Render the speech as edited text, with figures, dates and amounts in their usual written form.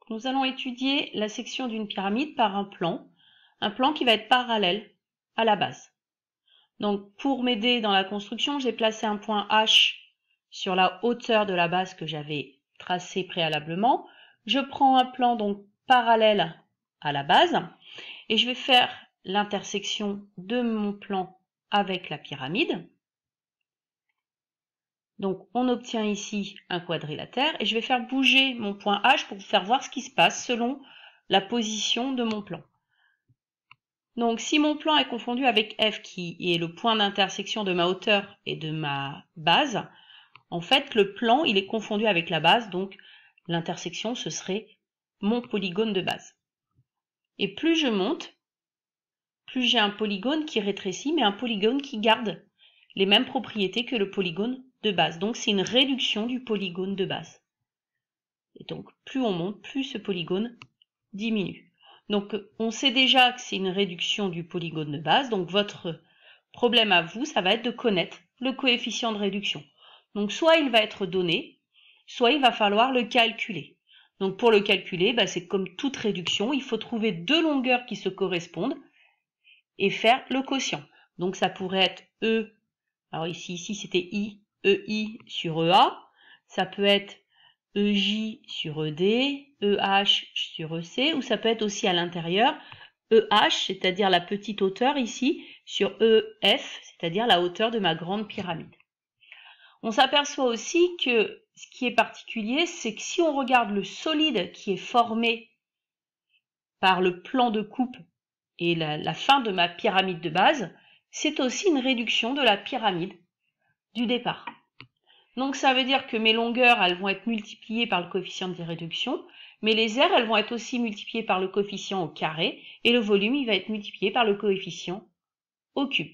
Nous allons étudier la section d'une pyramide par un plan qui va être parallèle à la base. Donc pour m'aider dans la construction, j'ai placé un point H sur la hauteur de la base que j'avais tracée préalablement. Je prends un plan donc parallèle à la base et je vais faire l'intersection de mon plan avec la pyramide. Donc on obtient ici un quadrilatère et je vais faire bouger mon point H pour vous faire voir ce qui se passe selon la position de mon plan. Donc si mon plan est confondu avec F qui est le point d'intersection de ma hauteur et de ma base, en fait le plan il est confondu avec la base, donc l'intersection ce serait mon polygone de base. Et plus je monte, plus j'ai un polygone qui rétrécit, mais un polygone qui garde les mêmes propriétés que le polygone de base. Donc c'est une réduction du polygone de base. Et donc plus on monte, plus ce polygone diminue. Donc on sait déjà que c'est une réduction du polygone de base. Donc votre problème à vous, ça va être de connaître le coefficient de réduction. Donc soit il va être donné, soit il va falloir le calculer. Donc pour le calculer, c'est comme toute réduction, il faut trouver deux longueurs qui se correspondent et faire le quotient. Donc ça pourrait être E, alors ici c'était I, EI sur EA, ça peut être EJ sur ED, EH sur EC, ou ça peut être aussi à l'intérieur EH, c'est-à-dire la petite hauteur ici, sur EF, c'est-à-dire la hauteur de ma grande pyramide. On s'aperçoit aussi que ce qui est particulier, c'est que si on regarde le solide qui est formé par le plan de coupe et la fin de ma pyramide de base, c'est aussi une réduction de la pyramide du départ. Donc ça veut dire que mes longueurs, elles vont être multipliées par le coefficient de réduction, mais les aires, elles vont être aussi multipliées par le coefficient au carré, et le volume, il va être multiplié par le coefficient au cube.